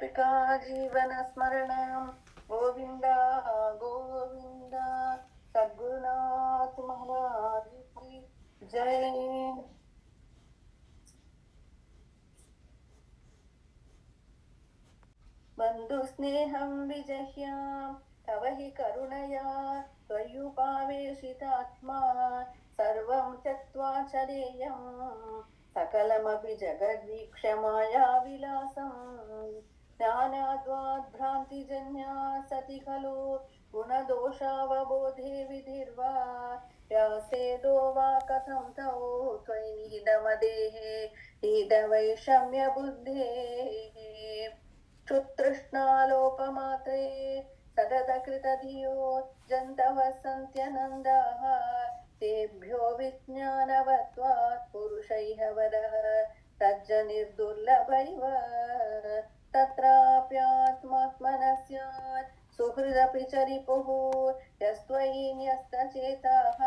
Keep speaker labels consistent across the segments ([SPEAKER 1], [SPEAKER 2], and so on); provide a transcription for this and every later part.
[SPEAKER 1] सात्विका जीवनस्मरणं गोविन्द गोविन्द सद्गुरुनाथ महाराज की जय। bandhusnehaṁ vijahyāṁ tava hi karuṇayā tvayyupāveśitātmā sarvaṁ tyaktva chareyaṁ sakalamapi jagadvikṣya māyāvilāsam nānātvād bhrāntijanyāt sati khalu guṇadOṣāvabOdhe vidhirvā vyāsedhO va kathaṁ tvayi nihitamatervitavaiṣamyabuddheḥ kṣuttṛiṣṇālOpamātre satatakṛitadhiyO jantavaḥ santyanantāstebhyO vijnānavattvāt puruṣa varastajjanirdurlabhaiva tatrāpyātmā suhridapi charipuः yastvayi न्यस्तचेताः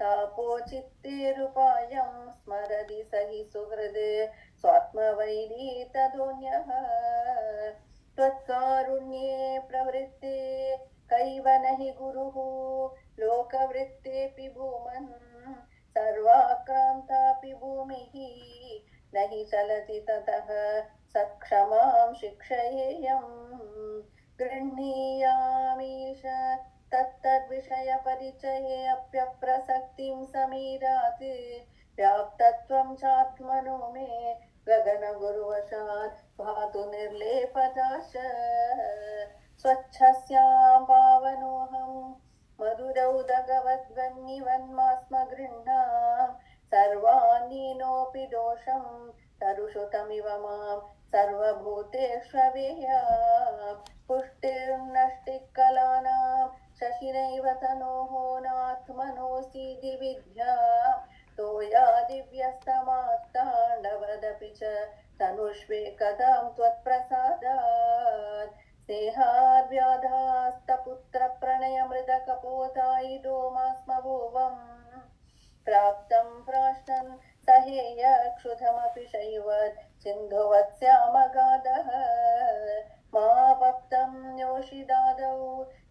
[SPEAKER 1] तापोचित्तेरुपायं स्मरति स हि सुहृदे स्वात्मवैरी तदोऽन्यः त्वत्कारुण्ये प्रवृत्ते कैव न हि गुरुः लोकवृत्तेऽपि भूमन् सर्वाक्रान्तापि भूमिः न हि चलति ततः सत्क्षमां शिक्षयेयम् गृह्णीयामीश तत्तद्विषयपरिचये अप्यप्रसक्तिं समीरात् व्याप्तत्वं चात्मनो मे गगनगुरुवशात् भातु निर्लेपदाश स्वच्छस्यां पावनोऽहं मधुरौदगवद्वन्निवन्मास्म गृह्णां सर्वान्नीनोऽपि दोषं तरुषु तमिव मां सर्वभूतेष्ववेया पुष्टिर्नष्टिकलानां शशिनैव तनोः नात्मनोऽसीति विद्या तोया दिव्यस्तमात्ताण्डवदपि च तनुष्वेकदां त्वत्प्रसादात् स्नेहाद्व्याधास्तपुत्रप्रणयमृदकपोतायिदो मास्मभुवम् प्राप्तं प्राश्नन् सहेय क्षुधमपि शैवत् सिन्धुवत्स्यामगाधः मापप्तं योषिदादौ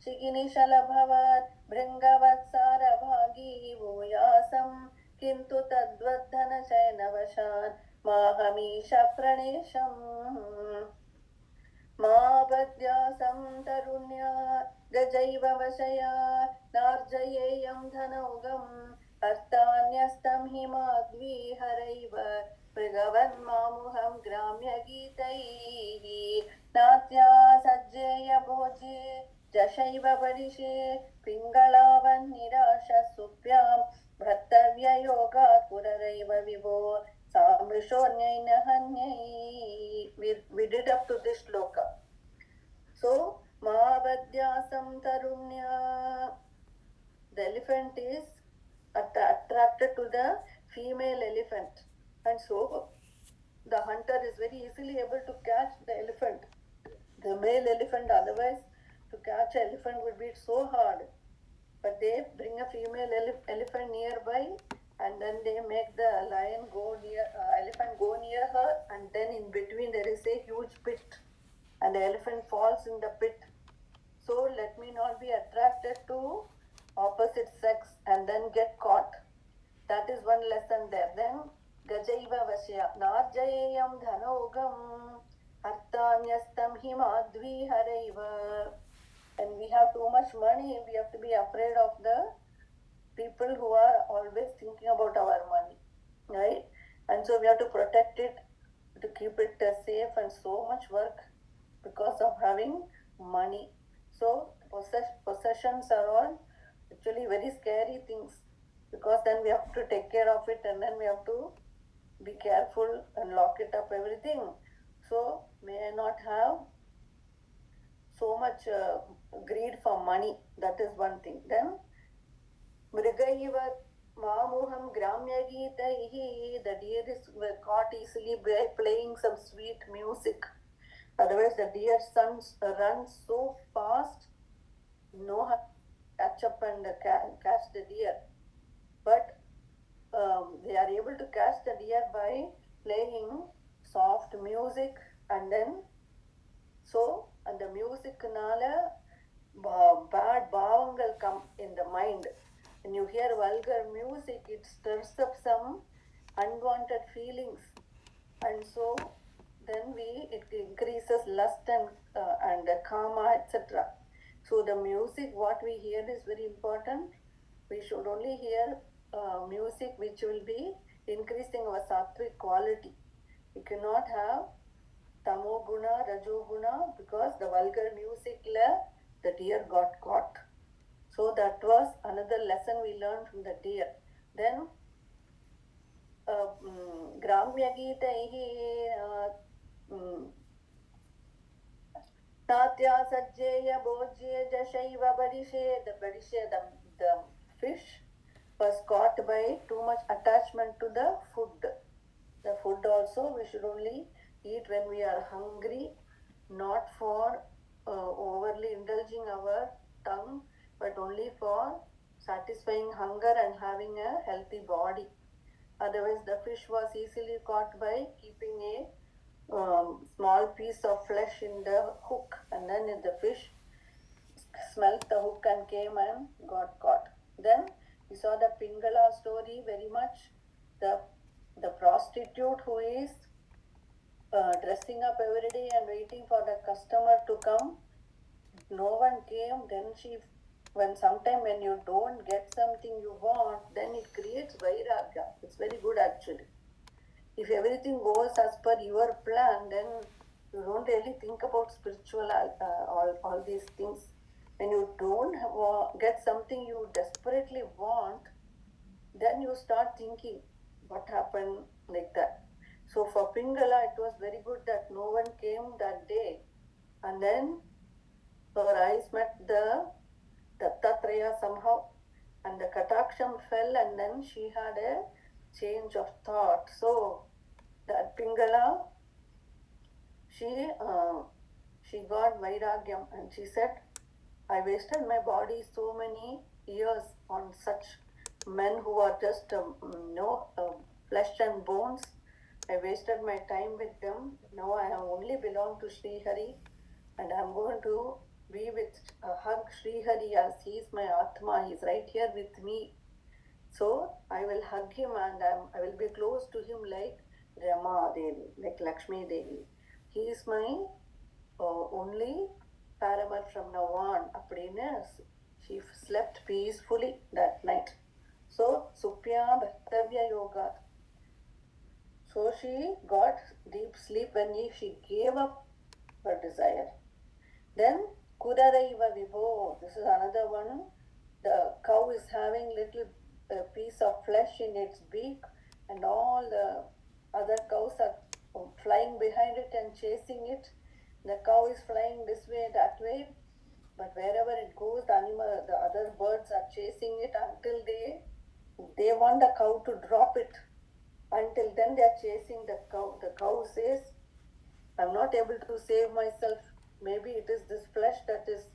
[SPEAKER 1] शिखिनिशलभवत् भृङ्गवत्सारभागी भूयासं किन्तु तद्वद्धनचयनवशान् माहमीश प्रणेशम् मा बध्यासं तरुण्या गजैव वशया नार्जयेयं धनौघम् अर्थान्यस्तं हि माध्वीहरैव मृगवन्मामुहं ग्राम्यगीतैः नात्या सज्जेय भोजे जशैव बलिषे पिङ्गलावन्निराशसुप्यां भर्तव्ययोगात् पुररैव विभो सामृशोऽन्यै we did up to this shloka. So Mahabhadyasam Tarunya, the elephant is attracted to the female elephant, and so the hunter is very easily able to catch the elephant, the male elephant. Otherwise to catch an elephant would be so hard, but they bring a female elephant nearby, and then they make the lion go near elephant go near her, and then in between there is a huge pit and the elephant falls in the pit. So let me not be attracted to opposite sex and then get caught. That is one lesson there. Then gajaiva vasya narjayeyam dhanaugam arthanyastam himadvi haraiva. And we have too much money, we have to be afraid of the people who are always thinking about our money, right? And so we have to protect it, to keep it safe, and so much work because of having money. So possessions are all actually very scary things, because then we have to take care of it, and then we have to be careful and lock it up, everything. So may I not have so much greed for money. That is one thing. Then Mrigaiva Mamuham Gramyagitaihi, the deer is caught easily by playing some sweet music. Otherwise, the deer runs so fast, no one catch up and catch the deer. But they are able to catch the deer by playing soft music and then bhavangal come in the mind. When you hear vulgar music, it stirs up some unwanted feelings, and so then it increases lust and karma, etc. So the music what we hear is very important. We should only hear music which will be increasing our sattvic quality. We cannot have tamo guna, rajo guna, because the vulgar music the deer got caught. So that was another lesson we learned from the deer. Then Gramyagitaihi Natya Sajjaya Bojye Jashaiva Badishe. The fish was caught by too much attachment to the food. The food also we should only eat when we are hungry, not for overly indulging our tongue, but only for satisfying hunger and having a healthy body. Otherwise, the fish was easily caught by keeping a small piece of flesh in the hook, and then the fish smelled the hook and came and got caught. Then we saw the Pingala story very much. The prostitute who is dressing up every day and waiting for the customer to come. No one came. Then sometime when you don't get something you want, then it creates vairagya. It's very good actually. If everything goes as per your plan, then you don't really think about spiritual all these things. When you don't get something you desperately want, then you start thinking what happened, like that. So for Pingala, it was very good that no one came that day, and then her eyes met the Dattatreya somehow, and the kataksham fell, and then she had a change of thought. So that Pingala, she got vairagyam, and she said, I wasted my body so many years on such men who are just flesh and bones. I wasted my time with them. Now I have only belong to Sri Hari, and I am going to be with hug Sri Hari as he is my Atma. He is right here with me. So I will hug him, and I will be close to him like Rama Devi, like Lakshmi Devi. He is my only paramour from now on. She slept peacefully that night. So Supya Bhaktavya Yoga. So she got deep sleep when she gave up her desire. Then Kudaraiva Vibho. This is another one. The cow is having little piece of flesh in its beak, and all the other cows are flying behind it and chasing it. The cow is flying this way, that way, but wherever it goes, the other birds are chasing it until they want the cow to drop it. Until then, they are chasing the cow. The cow says, I'm not able to save myself. Maybe it is this flesh that is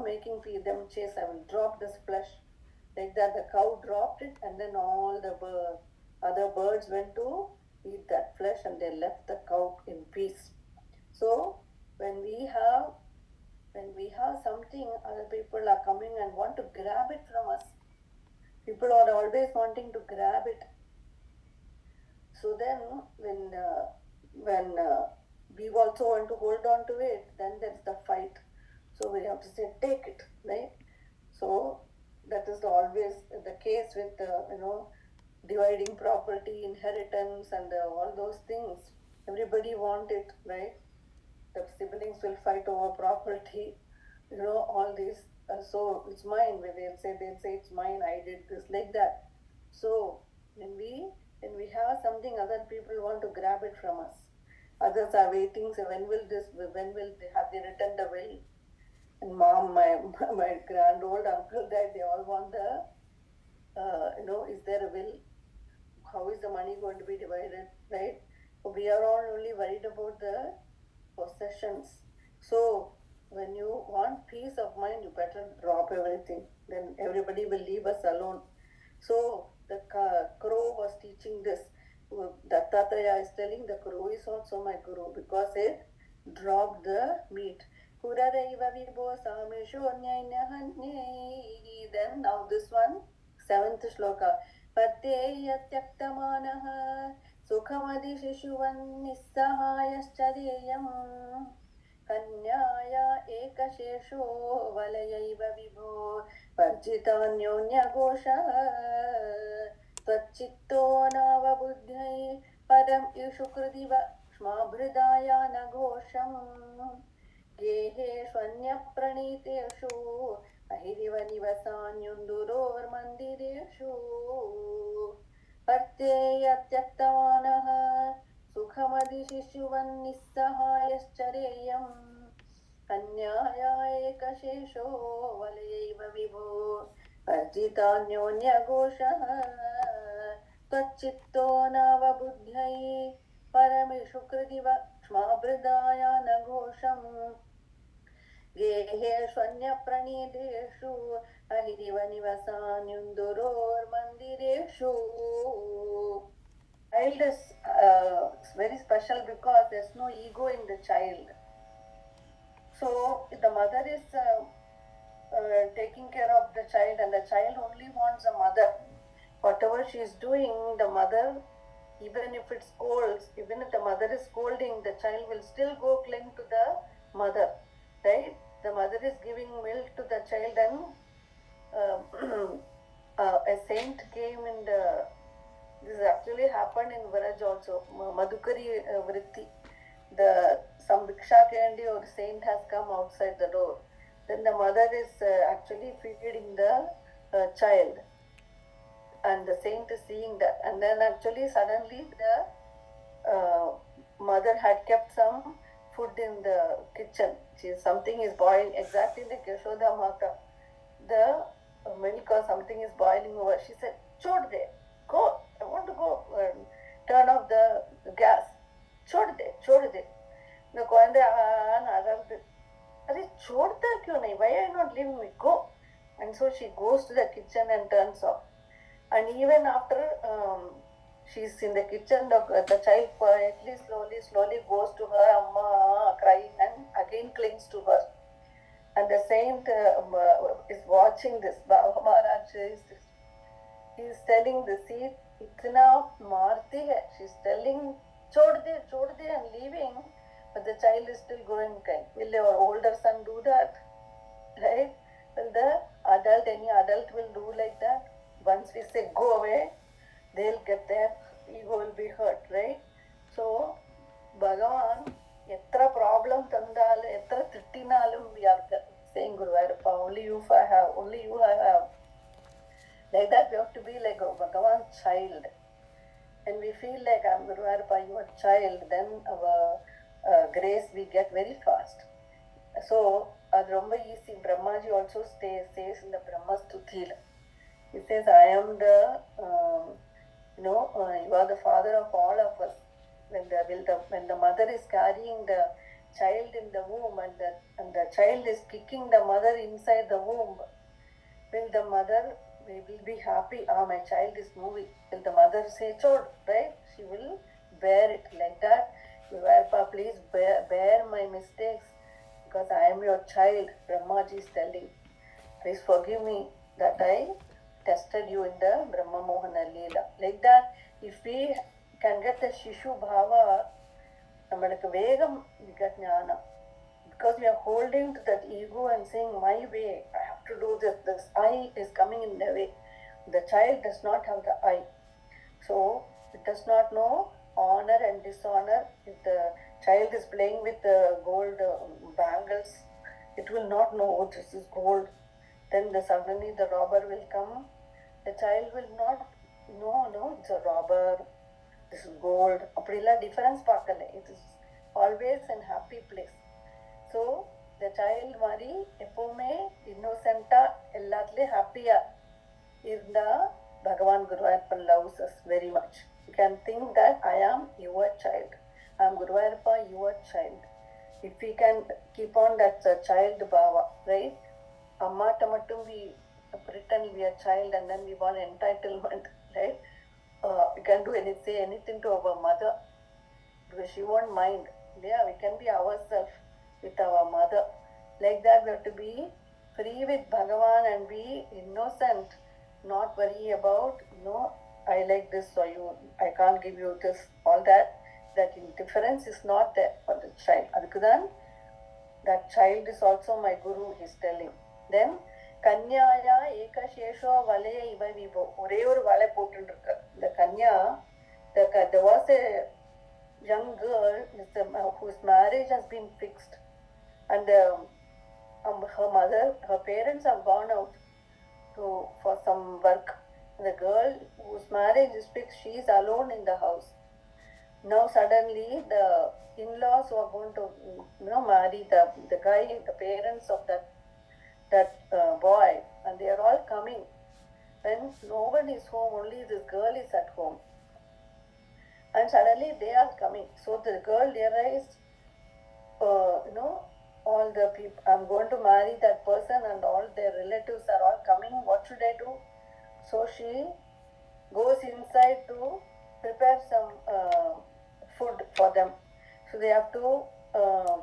[SPEAKER 1] making them chase. I will drop this flesh. Like that, the cow dropped it, and then all the other birds went to eat that flesh, and they left the cow in peace. So when we have something, other people are coming and want to grab it from us. People are always wanting to grab it. So then when we also want to hold on to it, then there's the fight. So we have to say, take it, right? So that is always the case with dividing property, inheritance, and all those things. Everybody wants it, right? The siblings will fight over property, all these. So it's mine. They'll say it's mine. I did this, like that. So when we have something, other people want to grab it from us. Others are waiting. So when will they have they written the will? And mom, my grand old uncle died. They all want the is there a will? How is the money going to be divided, right? So we are all only worried about the possessions. So when you want peace of mind, you better drop everything. Then everybody will leave us alone. So the crow was teaching this. Dattatreya is telling the crow is also my guru because it dropped the meat. Puraraiva vibho samishonyainyahanyai. Then now this one, 7th shloka. Pateya tyaktamaanaha sukhamadi shishuvan nissahayaschareyaṁ karuṇayā ekashesho valayaiva vibho parjitanyonyaghoshaः त्वच्चित्तो नावबुद्ध्यै परं ईशुकृदिव क्ष्माभृदाया न घोषम् गेहेष्वन्यप्रणीतेषु अहिरिव निवसान्युन्दुरोर्मन्दिरेषु पर्त्येयत्यक्तमानः सुखमधिशिशुवन्निस्सहायश्चरेयम् कन्याया एकशेषो वलयैव विभो अर्जितान्योन्यघोषः त्वच्चित्तो नावबुद्ध्यै परमिषु कृदिव क्ष्माभृदाया न घोषम् गेहेष्वन्यप्रणीतेषु अहिरिव निवसान्युन्दुरोर्मन्दिरेषु. Child is very special because there's no ego in the child. So the mother is taking care of the child, and the child only wants a mother. Whatever she is doing, the mother, even if it scolds, even if the mother is scolding, the child will still go cling to the mother, right? The mother is giving milk to the child, and a saint came in the, this actually happened in Viraj also, Madhukari Vritti. Some Bhikshakandi or saint has come outside the door. Then the mother is actually feeding the child, and the saint is seeing that. And then actually suddenly the mother had kept some food in the kitchen. Something is boiling, exactly like Yashoda Mata. The milk or something is boiling over. She said, "Chod de, go. I want to go. Turn off the gas. Chod de, chod de." The Koande Are chhodta kyun nahi? Why are you not leaving me? Go. And so she goes to the kitchen and turns off. And even after she's in the kitchen, the child quietly, slowly goes to her, Amma, crying, and again clings to her. And the saint is watching this. Baba Maharaj he is telling the seed, itna marti hai. She's telling, chod de, and leaving. But the child is still going kind. Will your older son do that? Right? Will any adult will do like that? Once we say go away, they'll get their ego will be hurt, right? So, Bhagavan, etra problem tandal, etra trittinalum, we are saying Guruvayurappa, only you I have. Like that, we have to be like Bhagavan's child. And we feel like I'm Guruvayurappa, your child, then our grace we get very fast. So, Adromba easy. Brahmaji also says in the Brahma Stuthila. He says, I am the, you are the father of all of us. When the mother is carrying the child in the womb and the child is kicking the mother inside the womb, will the mother will be happy? My child is moving. Will the mother say, chod, right? She will bear it like that. Guruvayurappa, please bear my mistakes because I am your child. Brahmaji is telling, please forgive me that I tested you in the Brahma Mohana Leela. Like that, if we can get the Shishu Bhava, we get jnana. Because we are holding to that ego and saying, my way, I have to do this. This I is coming in the way. The child does not have the I. So, it does not know honor and dishonor. If the child is playing with the gold bangles, it will not know, oh, this is gold. Then suddenly the robber will come. The child will not, no, it's a robber. This is gold. Aprilla difference paakale. It is always in happy place. So the child mari eppume innocenta ellathile happy-a irna Bhagavan Guruvayurappa loves us very much. You can think that I am your child. I am Guruvayurappa, your child. If we can keep on that child bhava, right? Amma tamattum we pretend we are child and then we want entitlement, right? We can say anything to our mother because she won't mind. Yeah, we can be ourselves with our mother. Like that, we have to be free with Bhagavan and be innocent, not worry about, I like this, so I can't give you this, all that. That indifference is not there for the child. Adukkudan, that child is also my guru, he's telling. Then, Kanyaya ekashesho vale iva vivo. Ore or vale potundrukka. The Kanya, there was a young girl whose marriage has been fixed, and her parents have gone out for some work. The girl whose marriage is fixed, she is alone in the house. Now suddenly the in-laws who are going to marry the guy, the parents of that boy, and they are all coming. When no one is home, only this girl is at home. And suddenly they are coming. So the girl realized, all the people, I'm going to marry that person and all their relatives are all coming. What should I do? So she goes inside to prepare some food for them. So they have to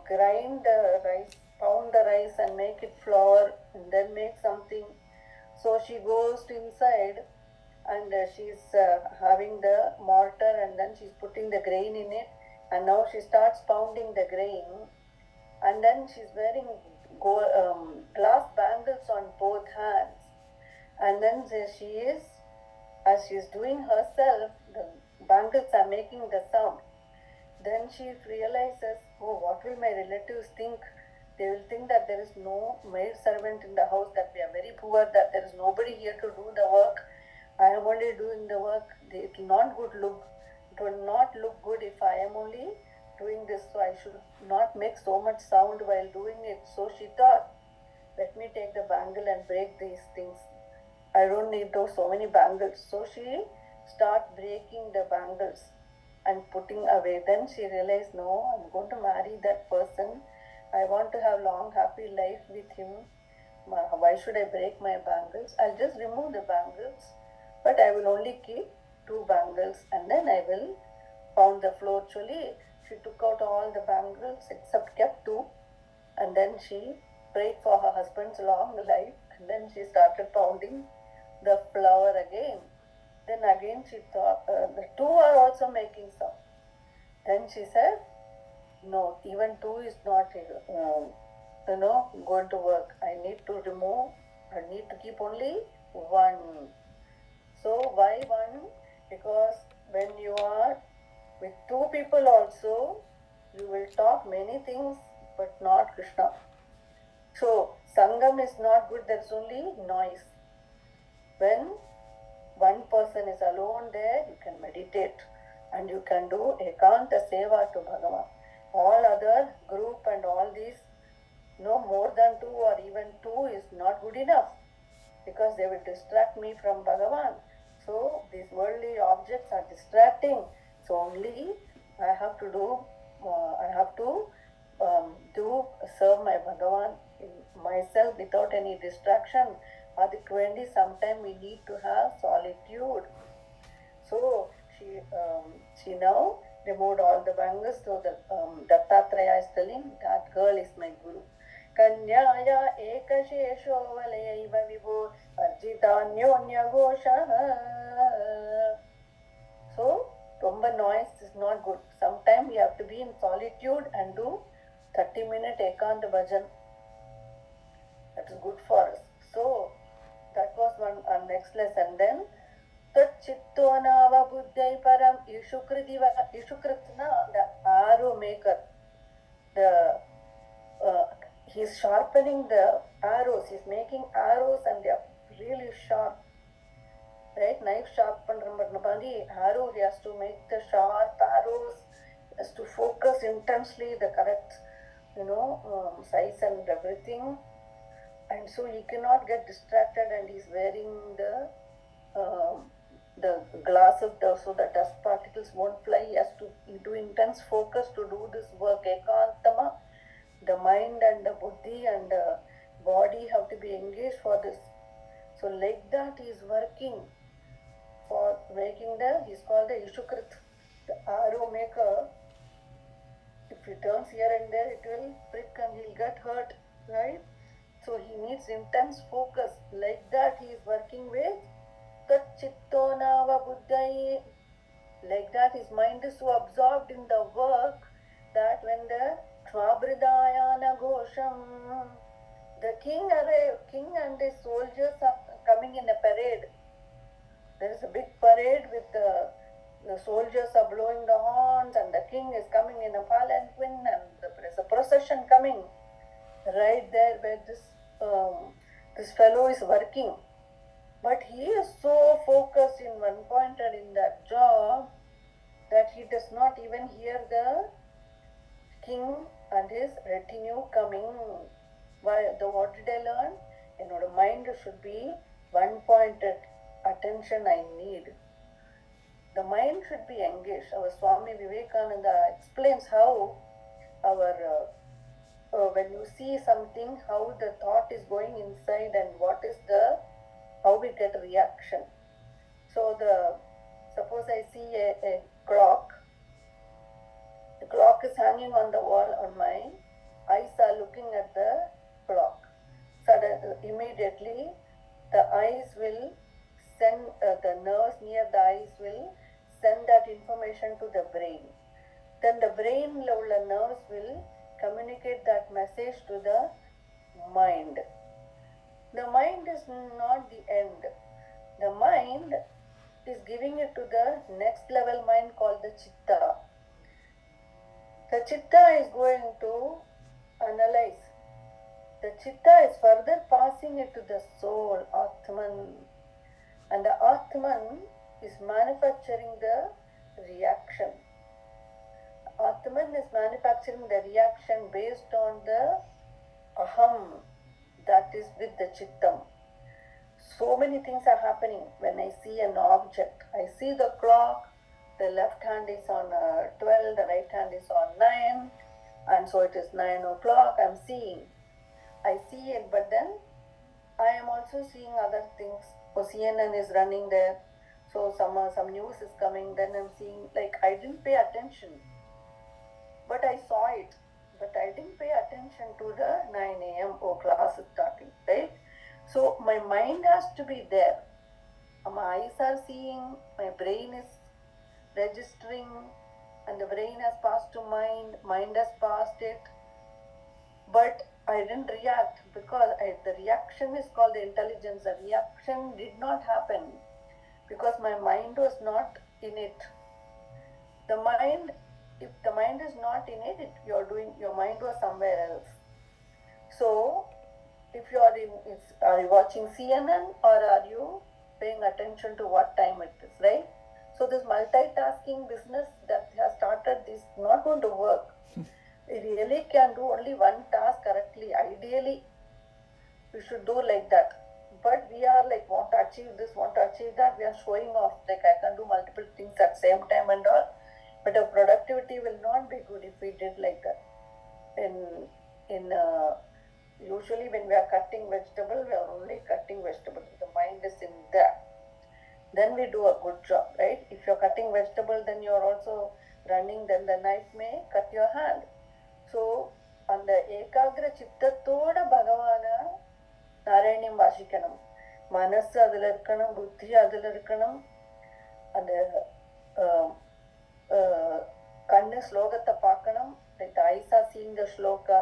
[SPEAKER 1] grind the rice, pound the rice and make it flour and then make something. So she goes inside and she's having the mortar and then she's putting the grain in it, and now she starts pounding the grain, and then she's wearing glass bangles on both hands, and then as she's doing herself, the bangles are making the sound. Then she realizes, what will my relatives think? They will think that there is no maid servant in the house, that we are very poor, that there is nobody here to do the work. I am only doing the work. It will not look good if I am only doing this. So I should not make so much sound while doing it. So she thought, let me take the bangle and break these things. I don't need so many bangles. So she starts breaking the bangles and putting away. Then she realized, no, I'm going to marry that person. I want to have long, happy life with him. Why should I break my bangles? I'll just remove the bangles, but I will only keep 2 bangles and then I will pound the floor. Actually, she took out all the bangles except kept 2, and then she prayed for her husband's long life, and then she started pounding the flour again. Then again she thought, the 2 are also making sound. Then she said, no, even 2 is not going to work. I need to keep only 1. So why 1? Because when you are with 2 people also, you will talk many things but not Krishna. So Sangam is not good, there's only noise. When one person is alone there, you can meditate and you can do ekanta seva to Bhagavan. All other group and all these, more than 2 or even 2 is not good enough, because they will distract me from Bhagavan. So these worldly objects are distracting. So only I have to serve my Bhagavan myself without any distraction. Adikku vendi sometime we need to have solitude. So she now removed all the bangles. So the Dattatreya is telling, that girl is my guru. Kanyaya ekashesho valayaiva vivo arjitanyōnya goshaha. So Romba noise is not good. Sometimes we have to be in solitude and do 30-minute ekanta bhajan. That is good for us. So that was our next lesson. Then Tvayyupāveśitātmā param Ishukritna, the arrow maker. He's sharpening the arrows. He's making arrows and they are really sharp. Right? Knife sharpen arrow, he has to make the sharp arrows, he has to focus intensely the correct size and everything, and so he cannot get distracted, and he's wearing the glasses so that dust particles won't fly. He has to do intense focus to do this work. Ekantama, the mind and the buddhi and the body have to be engaged for this. So like that he is working for making he's called the Ishukrit, the arrow maker. If he turns here and there, it will prick and he'll get hurt. right? So he needs intense focus. Like that, he is working with tvayyupāveśitātmā. Like that, his mind is so absorbed in the work that when the ghosam, the king and his soldiers are coming in a parade. There is a big parade with the soldiers are blowing the horns and the king is coming in a palanquin and there is a procession coming right there where this fellow is working. But he is so focused in one point and in that job that he does not even hear the king and his retinue coming. What did I learn? Your mind should be one-pointed attention I need. The mind should be engaged. Our Swami Vivekananda explains how our when you see something, how the thought is going inside and how we get a reaction. So suppose I see a clock. The clock is hanging on the wall, on my eyes are looking at the clock. Suddenly, immediately, the eyes will send, the nerves near the eyes will send that information to the brain. Then the brain level nerves will communicate that message to the mind. The mind is not the end. The mind is giving it to the next level mind called the chitta. The chitta is going to analyze. The chitta is further passing it to the soul, Atman. And the Atman is manufacturing the reaction. Atman is manufacturing the reaction based on the aham, that is with the chittam. So many things are happening when I see an object. I see the clock, the left hand is on 12, the right hand is on 9, and so it is 9 o'clock. I see it, but then I am also seeing other things. So CNN is running there, so some news is coming, then I'm seeing, like, I didn't pay attention, but I saw it, but I didn't pay attention to the 9 a.m. class is starting, right? So my mind has to be there. My eyes are seeing, my brain is registering, and the brain has passed to mind has passed it, but I didn't react because the reaction is called the intelligence. The reaction did not happen because my mind was not in it. If the mind is not in it, your mind was somewhere else. So, if you are are you watching CNN or are you paying attention to what time it is, right? So this multitasking business that has started is not going to work. We really can do only one task correctly. Ideally, we should do like that. But we are like, want to achieve this, want to achieve that. We are showing off, like I can do multiple things at the same time and all. But our productivity will not be good if we did like that. Usually when we are cutting vegetable, we are only cutting vegetable. The mind is in there. Then we do a good job, right? If you're cutting vegetable, then you're also running, then the knife may cut your hand. So, அந்த ஏகாகிர சித்தத்தோட பகவான நாராயணியம் வாசிக்கணும். மனசு அதுல இருக்கணும், புத்தி அதுல இருக்கணும். அந்த கண்ணு ஸ்லோகத்தை பார்க்கணும். The eyes are seeing the shloka,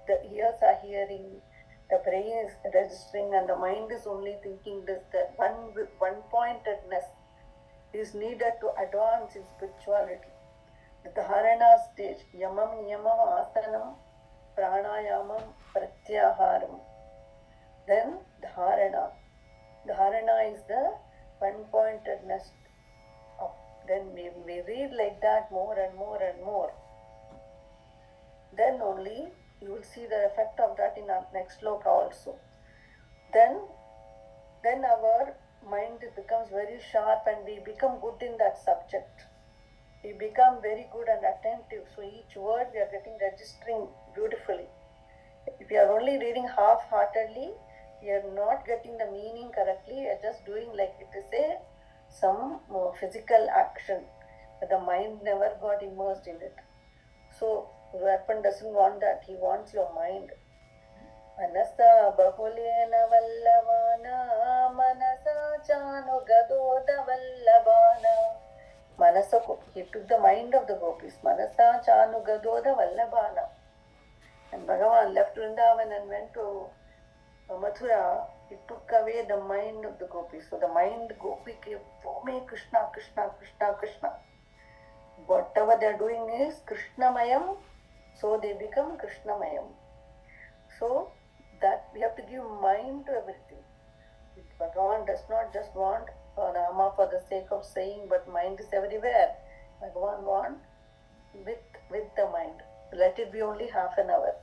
[SPEAKER 1] the ears are hearing, the brain is registering, and the mind is only thinking this. The one-pointedness is needed to advance in spirituality. The dharana stage, yamam, niyamam, asanam, pranayamam, pratyaharam. Then dharana. Dharana is the one-pointedness. Then we read like that more and more and more. Then only you will see the effect of that in our next sloka also. Then our mind becomes very sharp and we become good in that subject. We become very good and attentive. So each word we are registering beautifully. If we are only reading half-heartedly, we are not getting the meaning correctly. We are just doing like it is some physical action. But the mind never got immersed in it. So Vepan doesn't want that. He wants your mind. Mansa बहुलेन वल्लभाना Mansa चानुगदोदवल्लभाना. Manasako, he took the mind of the gopis. Manasa chanugadoda vallabhana. And Bhagavan left Vrindavan and went to Mathura. He took away the mind of the gopis. So the mind gopi came, oh me Krishna, Krishna, Krishna, Krishna. Whatever they are doing is Krishnamayam, so they become Krishnamayam. So that we have to give mind to everything. Bhagavan does not just want Nama for the sake of saying, but mind is everywhere. Bhagavan wants with the mind. Let it be only half an hour,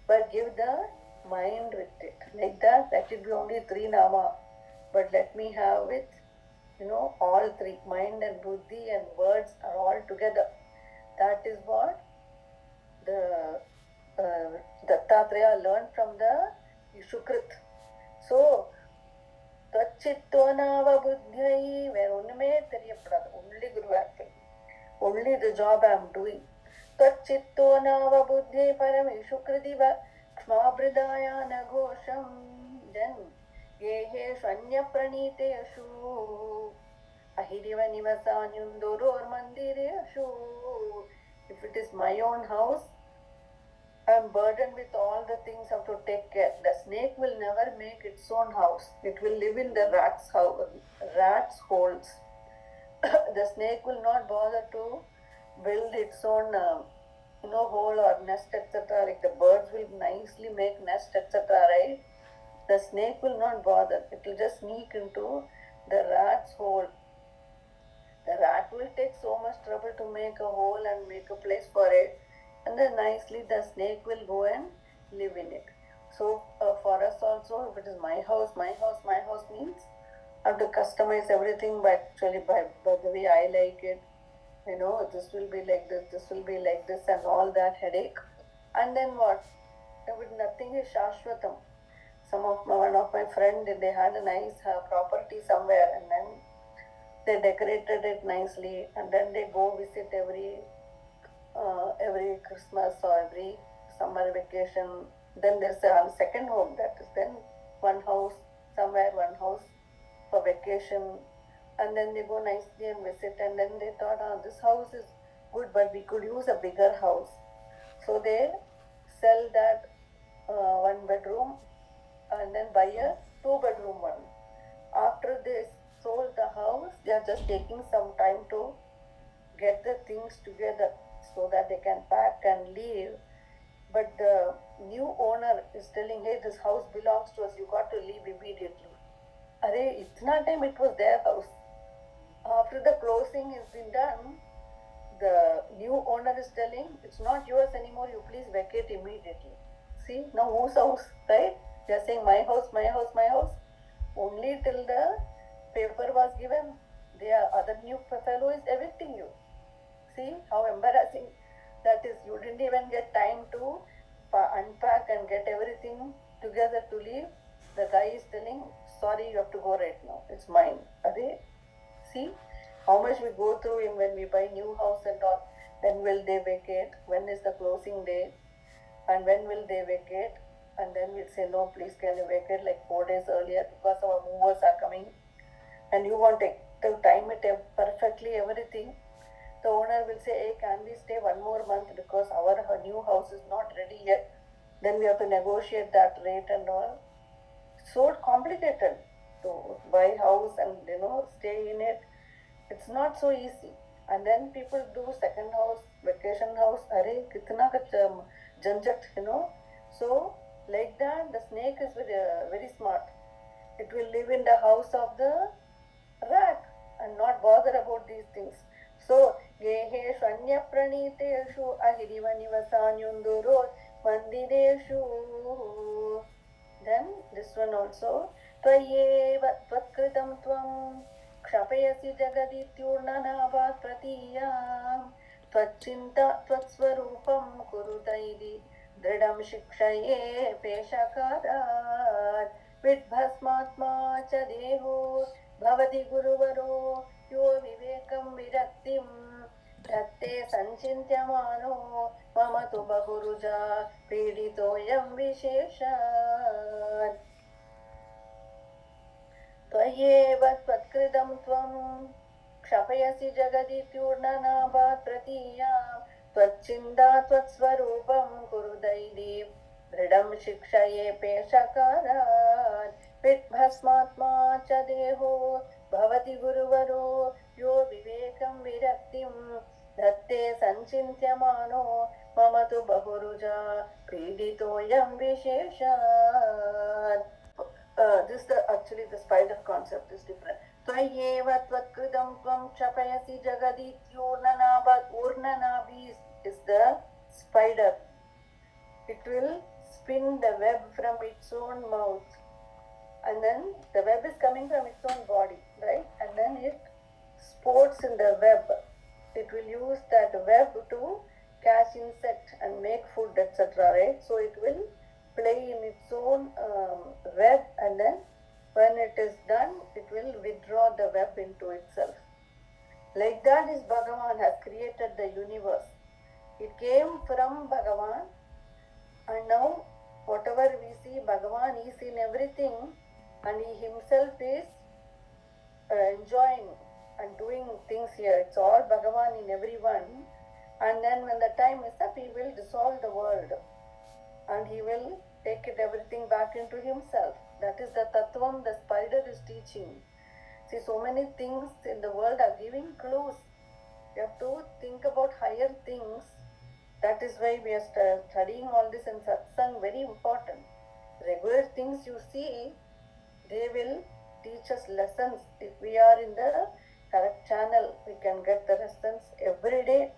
[SPEAKER 1] but give the mind with it. Like that, let it be only 3 Nama, but let me have with, all 3. Mind and buddhi and words are all together. That is what the Dattatreya learned from the Shukrit. So, tvayyupāveśitātmā, where only Guru actually, only the job I am doing. Tvayyupāveśitātmā parameshu kritiva kṣmābridāya nagoṣam then yehe svanya praniteshu ahiriva nivasānyunduror mandireshu. If it is my own house, I am burdened with all the things I have to take care. The snake will never make its own house. It will live in the rat's holes. The snake will not bother to build its own, hole or nest, etc. Like the birds will nicely make nest, etc. Right? The snake will not bother. It will just sneak into the rat's hole. The rat will take so much trouble to make a hole and make a place for it. And then nicely the snake will go and live in it. So for us also, if it is my house means I have to customize everything by the way I like it. This will be like this will be like this, and all that headache. And then what? Nothing is shashvatam. One of my friends, they had a nice property somewhere, and then they decorated it nicely, and then they go visit every Christmas or every summer vacation. Then there's a second home, that is then one house for vacation, and then they go nicely and visit, and then they thought, this house is good, but we could use a bigger house. So they sell that 1 bedroom and then buy a 2-bedroom one. After they sold the house, they are just taking some time to get the things together so that they can pack and leave. But the new owner is telling, hey, this house belongs to us, you got to leave immediately. Itna time it was their house. After the closing has been done, the new owner is telling, it's not yours anymore, you please vacate immediately. See, now whose house, right? They are saying, my house. Only till the paper was given, the other new fellow is evicting you. See how embarrassing that is. You didn't even get time to unpack and get everything together to leave. The guy is telling, sorry, you have to go right now. It's mine. See how much we go through when we buy new house and all. When will they vacate? When is the closing day? And when will they vacate? And then we'll say, no, please can you vacate like 4 days earlier because our movers are coming. And you want to time it perfectly, everything. The owner will say, hey, can we stay 1 more month because our new house is not ready yet. Then we have to negotiate that rate and all. So complicated to buy house and stay in it. It's not so easy. And then people do second house, vacation house. Kitna janjat, So like that, the snake is very smart. It will live in the house of the rat and not bother about these things. So, gehe svanya praniteshu ahiriva nivasānyunduror mandireshu. Then this one also, tvayyeva tvatkritam tvam kṣapayasi jagadityurnanāvāt pratiyāṁ tvaccinta tvatsvarūpam kurutaidi dridam shikshaye peshakarat vidhasmatma cha deho bhavati guruvaro yo vivekam viraktim धत्ते सञ्चिन्त्यमानो मम तु बहुरुजा पीडितोऽयं विशेषात् त्वय्येव त्वत्कृतं त्वं क्षपयसि जगदित्यूर्णनाभात् प्रतीयां त्वच्चिन्ता त्वत्स्वरूपं कुरु दैवीं दृढं शिक्षये पेशकारात् विद्भस्मात्मा च देहो भवति गुरुवरो यो विवेकं विरक्तिं धत्ते सञ्चिन्त्यमानो मम तु बहुरुजा पीडितोऽयं विशेषात्. This actually the spider concept is different. Tvayyeva tvatkritam tvam chapayasi jagadityurnanavat. Urnanavi is the spider. It will spin the web from its own mouth, and then the web is coming from its own body, right? And then it sports in the web. It will use that web to catch insect and make food, etc. Right? So it will play in its own web, and then when it is done, it will withdraw the web into itself. Like that is Bhagavan has created the universe. It came from Bhagavan, and now whatever we see, Bhagavan is in everything, and he himself is enjoying and doing things here. It's all Bhagavan in everyone, and then when the time is up, he will dissolve the world, and he will take it everything back into himself. That is the tattvam the spider is teaching. See, so many things in the world are giving clues. You have to think about higher things. That is why we are studying all this in satsang, very important. Regular things you see, they will teach us lessons. If we are in the correct channel, we can get the lessons every day.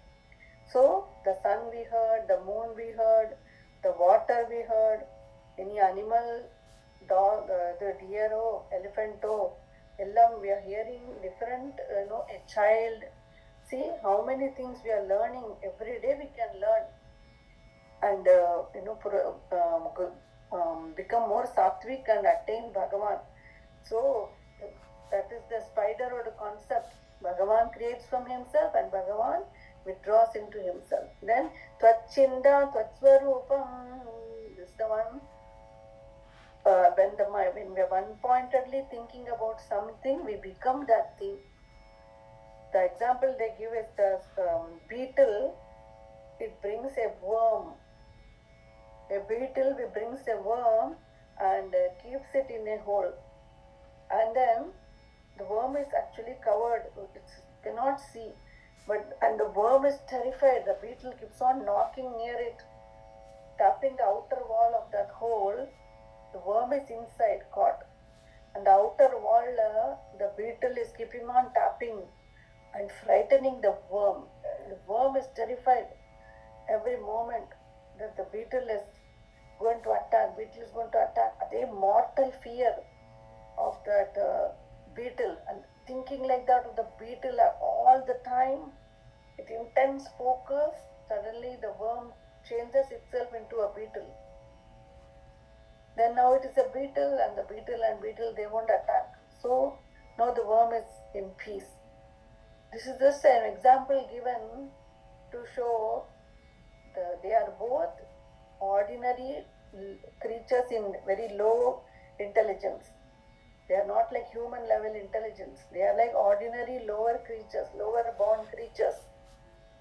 [SPEAKER 1] So, the sun we heard, the moon we heard, the water we heard, any animal, dog, the deer, elephant, ellam we are hearing different, a child. See how many things we are learning every day. We can learn and become more sattvic and attain Bhagavan. So that is the spider or the concept. Bhagavan creates from himself and Bhagavan withdraws into himself. Then tvachinda tvatsvarupam, this is the one. When we are one-pointedly thinking about something, we become that thing. The example they give is the beetle. It brings a worm. A beetle brings a worm and keeps it in a hole. And then the worm is actually covered. It cannot see. And the worm is terrified. The beetle keeps on knocking near it, tapping the outer wall of that hole. The worm is inside, caught. And the outer wall, the beetle is keeping on tapping and frightening the worm. The worm is terrified every moment that the beetle is going to attack. Beetle is going to attack. A mortal fear of that beetle, and thinking like that of the beetle all the time, with intense focus, suddenly the worm changes itself into a beetle. Then now it is a beetle, and the beetle they won't attack. So now the worm is in peace. This is just an example given to show they are both ordinary creatures in very low intelligence. They are not like human level intelligence. They are like ordinary lower creatures, lower born creatures.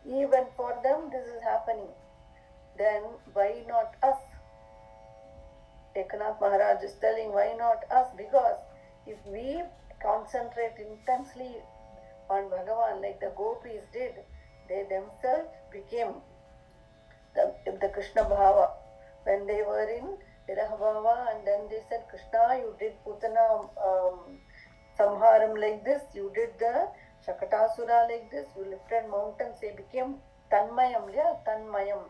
[SPEAKER 1] Even for them this is happening. Then why not us? Eknath Maharaj is telling, why not us? Because if we concentrate intensely on Bhagavan like the gopis did, they themselves became the Krishna Bhava. When they were in Viraha Bhava, and then they said, Krishna, you did Putana Samharam like this, you did the Shakatasura like this, you lifted mountains, they became Tanmayam, Tanmayam.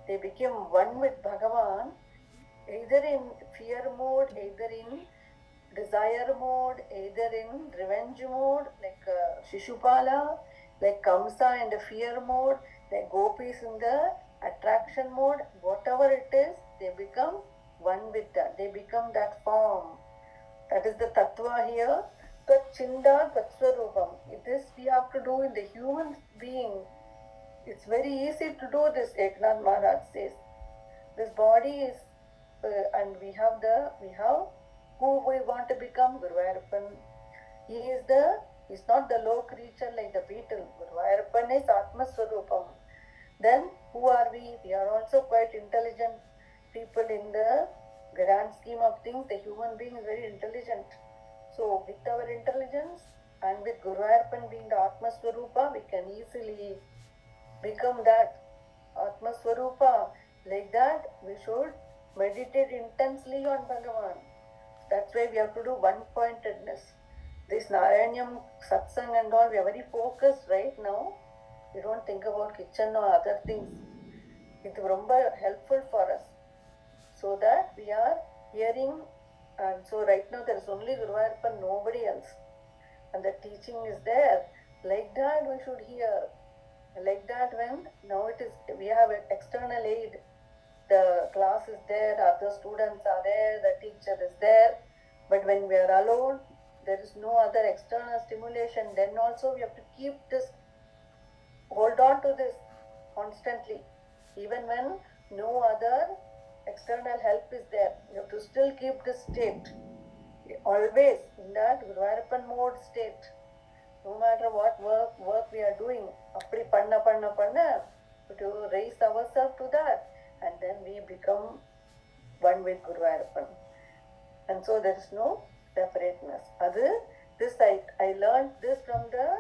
[SPEAKER 1] They became one with Bhagavan, either in fear mode, either in desire mode, either in revenge mode, like Shishupala, like Kamsa in the fear mode, like Gopis in the attraction mode. Whatever it is, they become one with that. They become that form. That is the tattva here. Tvachinda tvatsvarupam. This we have to do in the human being. It's very easy to do this, Eknath Maharaj says. This body is, and we have who we want to become, Guruvayurappan. He's not the low creature like the beetle. Guruvayurappan is Atma Swarupam. Then who are we? We are also quite intelligent people in the grand scheme of things. The human being is very intelligent. So with our intelligence and with Guruvayurappan being the Atma Swarupa, we can easily become that Atma Swarupa. Like that, we should meditate intensely on Bhagavan. That's why we have to do one-pointedness. This Narayanyam, Satsang and all, we are very focused right now. We don't think about kitchen or other things. It's very helpful for us. So that we are hearing, and so right now there is only Guruvayurappan, nobody else. And the teaching is there. Like that we should hear. Like that when now we have an external aid. The class is there, other students are there, the teacher is there. But when we are alone, there is no other external stimulation. Then also we have to keep this, hold on to this constantly. Even when no other external help is there, you have to still keep this state. Always in that Guruvayurappan mode state. No matter what work we are doing, appadi panna, to raise ourselves to that. And then we become one with Guruvayurappan. And so there is no separateness. I learned this from the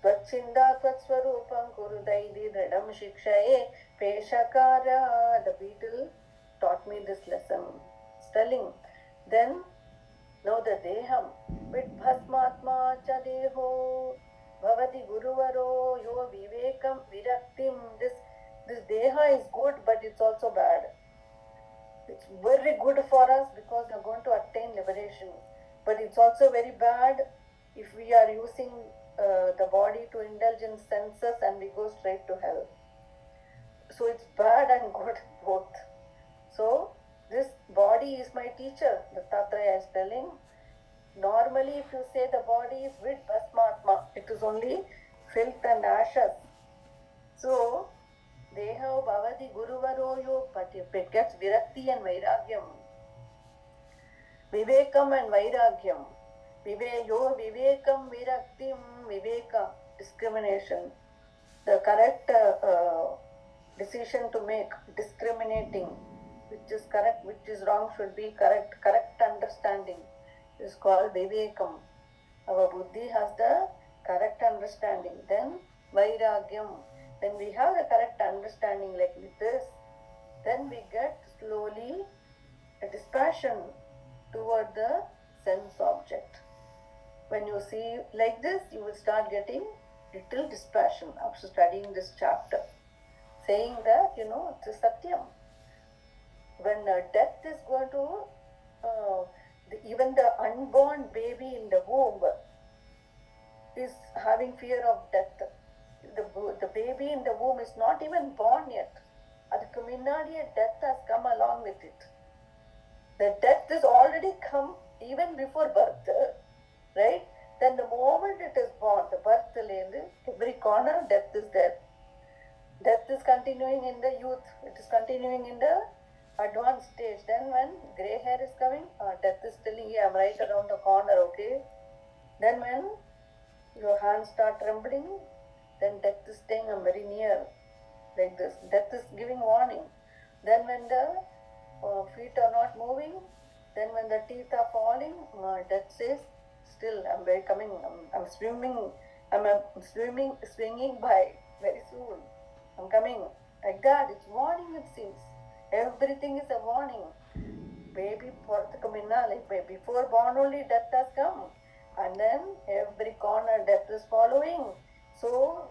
[SPEAKER 1] Tvachinda Tvatswarupam Kurudaidi Dredam Shikshaye Peshakara. The beetle taught me this lesson. Telling. Then now the Deham vidbhasmatma cha deho bhavati guruvaro yo vivekam viraktim. This deha is good, but it's also bad. It's very good for us because we are going to attain liberation. But it's also very bad if we are using the body to indulge in senses and we go straight to hell. So it's bad and good both. So this body is my teacher. The Tatraya is telling. Normally, if you say the body is vidbhasmatma, it is only filth and ashes. So, deha bhavati guruvaroyo, but if it gets virakti and vairagyam, vivekam and vairagyam, viveyo vivekam viraktim, viveka, discrimination, the correct decision to make, discriminating, which is correct, which is wrong should be correct understanding is called vivekam. Our buddhi has the correct understanding. Then vairagyam. When we have the correct understanding like this, then we get slowly a dispassion toward the sense object. When you see like this, you will start getting little dispassion after studying this chapter. Saying that, it's a satyam. When death is going to, even the unborn baby in the womb is having fear of death. The baby in the womb is not even born yet. Adukku munnadiye death has come along with it. The death is already come even before birth, right? Then the moment it is born, the birth lane, every corner death is there. Death is continuing in the youth. It is continuing in the advanced stage. Then when grey hair is coming, death is telling you, I'm right around the corner, okay? Then when your hands start trembling, then death is saying, I'm very near, like this. Death is giving warning. Then when the feet are not moving, then when the teeth are falling, death says, still, I'm very coming, I'm swinging by very soon. I'm coming. Like that, it's warning, it seems. Everything is a warning. Baby, like before born only death has come. And then every corner death is following. So,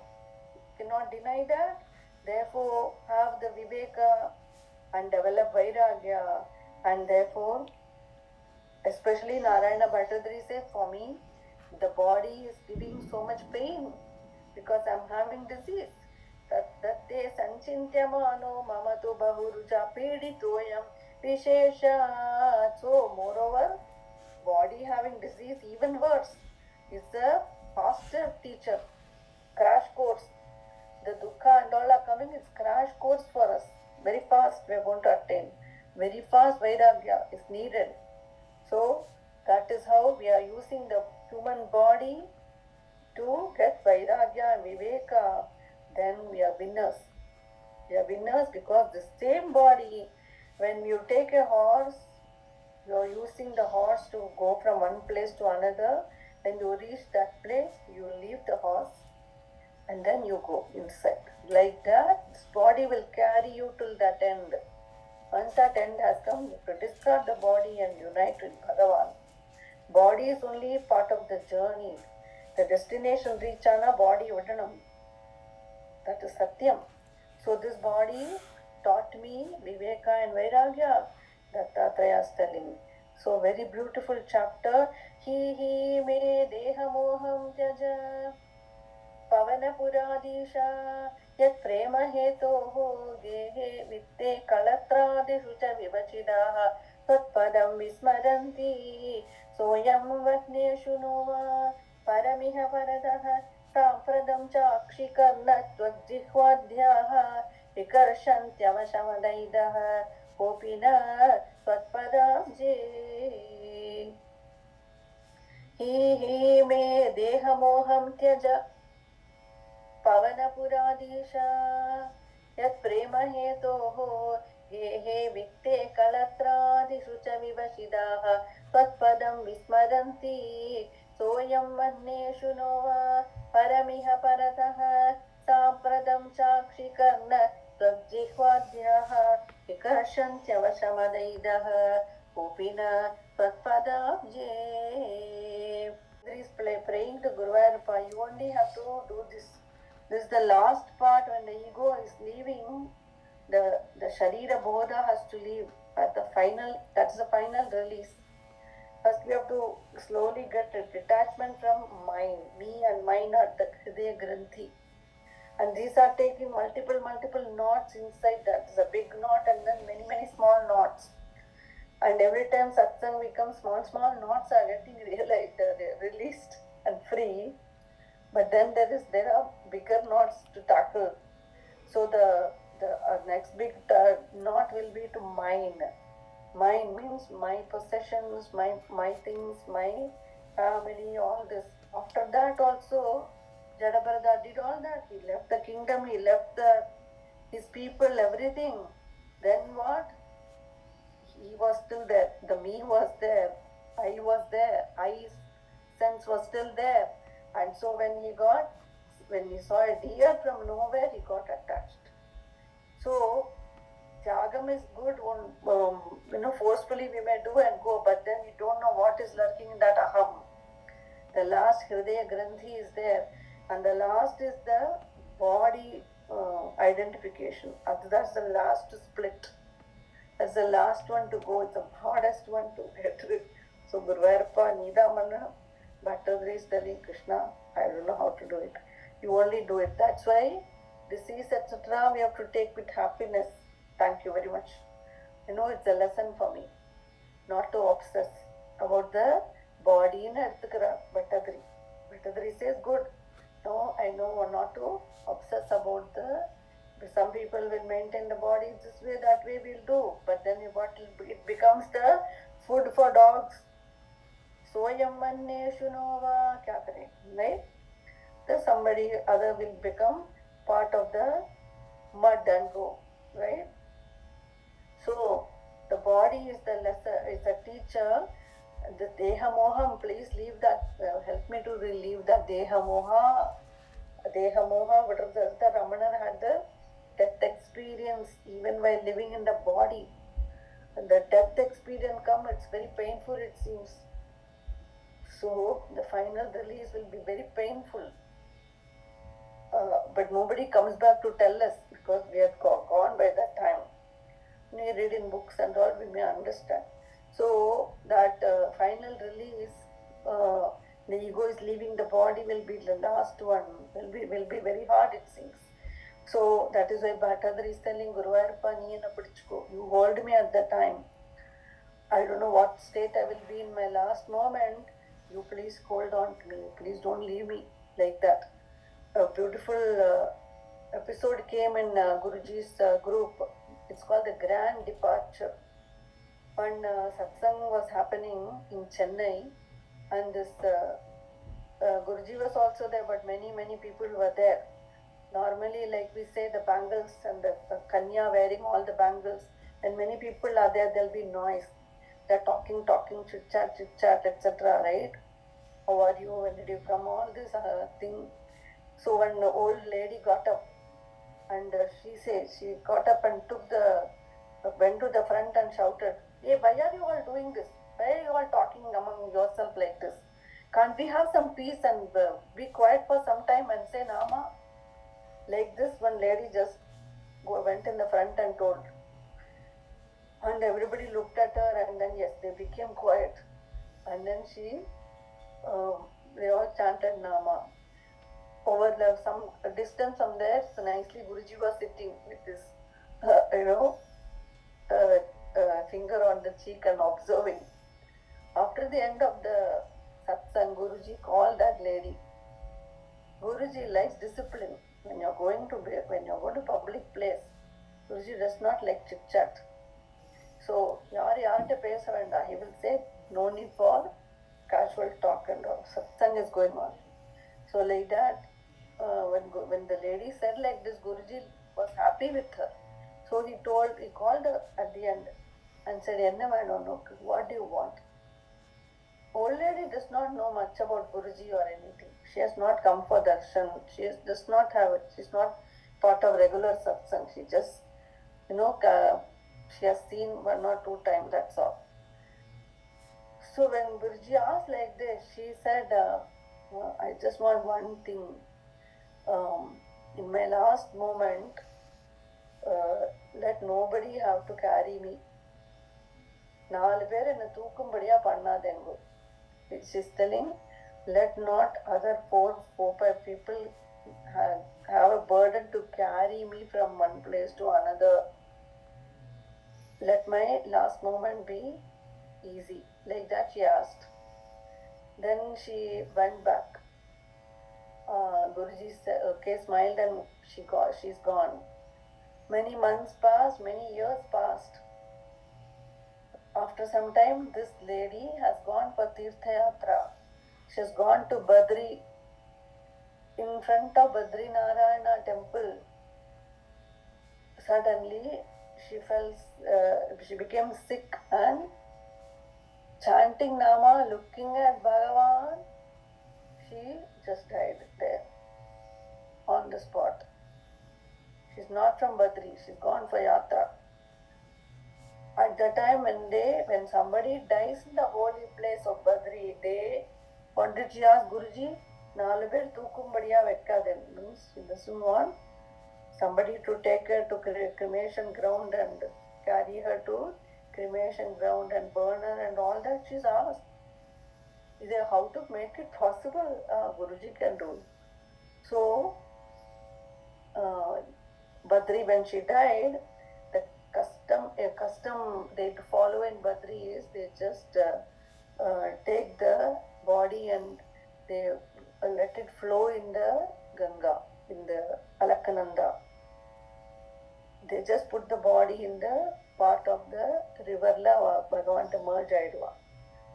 [SPEAKER 1] you cannot deny that. Therefore, have the viveka and develop vairagya. And therefore, especially Narayana Bhattadri says, for me, the body is giving so much pain because I'm having disease. Tatte sancintyamano mamato bahuruja peditoyam vishesha. So, moreover, body having disease, even worse, is a positive teacher. course. The dukkha and all are coming, it's crash course for us. Very fast we are going to attain. Very fast vairagya is needed. So that is how we are using the human body to get vairagya and viveka. Then we are winners. We are winners because the same body, when you take a horse, you are using the horse to go from one place to another. When you reach that place, you leave the horse and then you go inside. Like that, this body will carry you till that end. Once that end has come, you have to discard the body and unite with Bhagavan. Body is only part of the journey. The destination reachana body vadanam. That is satyam. So this body taught me viveka and vairagya. Dattatreya is telling. So very beautiful chapter. Hi me dehamoham tyaja pavanapurādīṣā yat prema hetoho gehe vitte kalatrādishu ca vivachidaha tvatpadam vismaranti soyam vatneshu nova paramiha paradaha sampradam chakshikarna tvajjihvadhyaha vikarshantyavasamadaidha kopina tvatpadamje. Hi me dehamoham tyaja pavanapurādīṣā yat prema hetoho gehe vitte kalatrādishu ca vivasidaha tvatpadam vismaranti soyam vanneshu nova paramiha parataha sampradam chakshikarna tvajjihvadhyaha vikarshantyavasamadaidha kopina tvatpadamje. There is praying to Guru Vayurappa. You only have to do this. This is the last part when the ego is leaving. The Sharira Bodha has to leave at the final. That's the final release. First, we have to slowly get a detachment from mind. Me and mine are the Hridaya Granthi. And these are taking multiple knots inside that. It's a big knot and then many small knots. And every time satsang becomes small knots are getting realized, released and free. But then there are bigger knots to tackle. So the next big knot will be to mine. Mine means my possessions, my things, my family, all this. After that also, Jadabarada did all that. He left the kingdom, he left his people, everything. Then what? He was still there. The me was there. I was there. I sense was still there. And so when he saw a deer from nowhere, he got attached. So Tyagam is good. Forcefully we may do and go, but then we don't know what is lurking in that aham. The last Hridaya Granthi is there, and the last is the body identification. That's the last split. That's the last one to go. It's the hardest one to get rid. So Guru Vayurappa, Nidamana, Bhattadri is telling Krishna, I don't know how to do it. You only do it. That's why disease, etc., we have to take with happiness. Thank you very much. It's a lesson for me not to obsess about the body in Bhattadri. Bhattadri says, good. No, I know not to obsess about some people will maintain the body this way, that way we'll do. But then it becomes the food for dogs. Soyam vanneshu nova kya kare, right? Then somebody other will become part of the mud and go, right? So the body is the lesser, is the teacher. The deha moham, please leave that. Help me to relieve the deha moha. Deha moha, what is the Ramana had the death experience even while living in the body. When the death experience comes, it's very painful, it seems. So the final release will be very painful. But nobody comes back to tell us because we have gone by that time. We read in books and all, we may understand. So that final release, the ego is leaving the body, will be the last one. Will be very hard, it seems. So that is why Bhattadri is telling Guru Vayurappa, you hold me at the time. I don't know what state I will be in my last moment. You please hold on to me. Please don't leave me like that. a beautiful episode came in Guruji's group. It's called the Grand Departure. One satsang was happening in Chennai, and this Guruji was also there, but many people were there. Normally, like we say, the bangles and the kanya wearing all the bangles, and many people are there, there'll be noise. They're talking, chit chat, etc. Right? How are you? When did you come? All this thing. So one old lady got up, and she got up and went to the front and shouted, "Hey, why are you all doing this? Why are you all talking among yourself like this? Can't we have some peace and be quiet for some time and say Nama?" Like this, one lady just went in the front and told. And everybody looked at her, and then yes, they became quiet. And then they all chanted Nama. Over some distance from there, so nicely Guruji was sitting with his, finger on the cheek and observing. After the end of the satsang, Guruji called that lady. Guruji likes discipline. When you're going to public place, Guruji does not like chit chat. So, he will say, no need for casual talk and all. Satsang is going on. So like that, when the lady said like this, Guruji was happy with her. So he called her at the end and said, I don't know, what do you want? Old lady does not know much about Guruji or anything. She has not come for darshan. She's not part of regular satsang. She just, she has seen 1 or 2 times, that's all. So when Guruji asked like this, she said, I just want one thing. In my last moment, let nobody have to carry me. 4 பேர் என்னை தூக்கும்படியா பண்ணாதேங்கோ. She's telling, let not other 4-5 people have a burden to carry me from one place to another. Let my last moment be easy. Like that she asked. Then she went back. Guruji smiled and she's gone. Many months passed, many years passed. After some time, this lady has gone for Tirtha Yatra. She has gone to Badri. In front of Badri Narayana temple, suddenly she became sick, and chanting Nama, looking at Bhagavan, she just died there on the spot. She's not from Badri, she's gone for Yatra. At the time when somebody dies in the holy place of Badri, they wanted to ask Guruji, 4 பேர் தூக்கும்படியா வைக்காதே, means she doesn't want somebody to take her to cremation ground and carry her to cremation ground and burn her and all that. She's asked, how to make it possible? Guruji can do. So, Badri, when she died, the custom they follow in Badri is they just take the body and they let it flow in the Ganga, in the Alaknanda. They just put the body in the part of the river la Bhagavan to merge idva.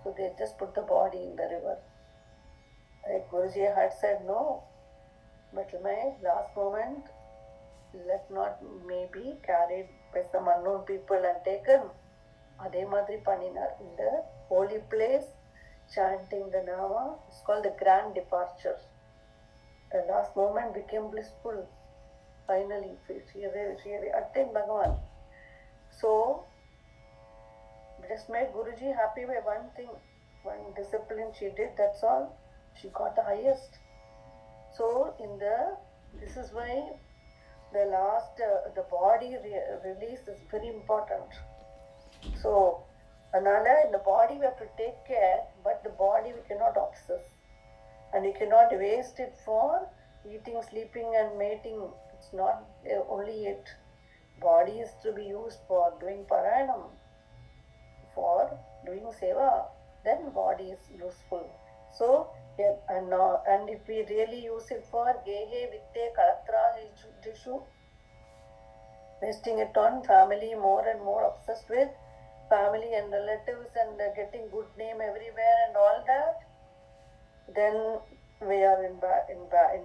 [SPEAKER 1] So they just put the body in the river. Like Guruji had said, no, but my last moment, let not maybe carried by some unknown people and taken. Adhe madri paninar in the holy place, chanting the Nama. It's called the Grand Departure. The last moment became blissful. Finally, she attained Bhagavan. So, just made Guruji happy by one thing, one discipline she did, that's all. She got the highest. So, this is why the body release is very important. So, in the body we have to take care, but the body we cannot obsess. And you cannot waste it for eating, sleeping and mating. It's not only it. Body is to be used for doing parayanam, for doing seva. Then body is useful. So, Yeah, and if we really use it for gehe vitte kalatrādishu, wasting it on family, more and more obsessed with family and relatives and getting good name everywhere and all that, then we are in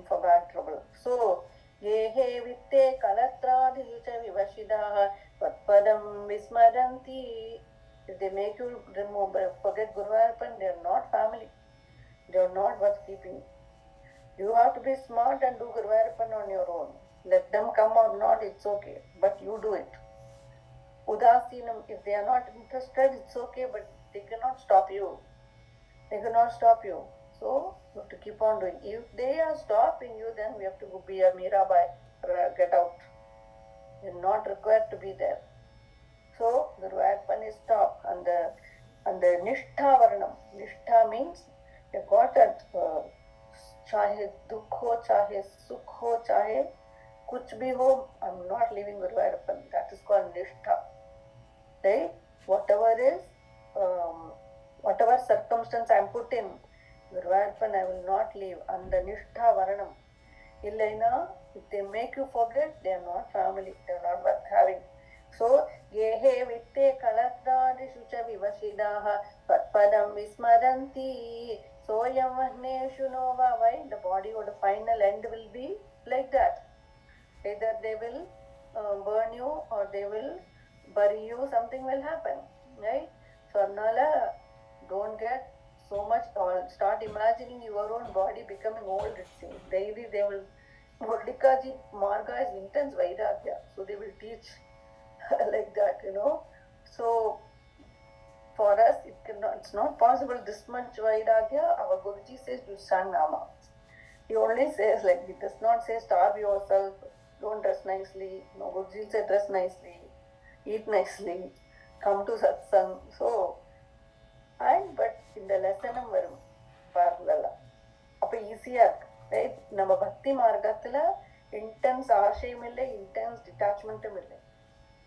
[SPEAKER 1] for bad trouble. So, gehe vitte kalatrādishu cha vivashidaha vatpadam vismaranti. If they make you forget Guru Arpan, they are not family. They are not worth keeping. You have to be smart and do Guru Arpan on your own. Let them come or not, it's okay. But you do it. Udasinam, if they are not interested, it's okay, but they cannot stop you. They cannot stop you. So, you have to keep on doing. If they are stopping you, then we have to be a Mirabai, get out. You're not required to be there. So, Guru Arpan is stop. And the Nishtha Varanam. Nishtha means you got that chahe dukh ho, chahe sukh ho, chahe kuch bhi ho, I'm not leaving Guru Arpan. That is called Nishtha. Right? Whatever circumstance I'm put in, Guru Arpan I will not leave. And the Nishtha Varanam. Illaina, if they make you forget, they are not family. They are not worth having. So, gehe vitte kalatrādishu cha vivashidaha patpadam vismaranti soyam vahneshu nova vai. The body or the final end will be like that. Either they will burn you or they will bury you, something will happen. Right? So, Arnala, don't get so much, or start imagining your own body becoming old, it seems. Daily they will, Murdikaji Marga is intense Vairagya. So, they will teach like that, So, for us, it's not possible this much Vairagya. Our Guruji says you sang Nama. He only says, like, he does not say starve yourself, don't dress nicely. No, Guruji said dress nicely, eat nicely, come to satsang. So, but in the lesson varum parallel. அப்ப ஈஸியா இருக்கு, right? நம்ம பக்தி மார்க்கத்துல intense ஆசையும் இல்லை, intense டிட்டாச்மெண்ட்டும் இல்லை.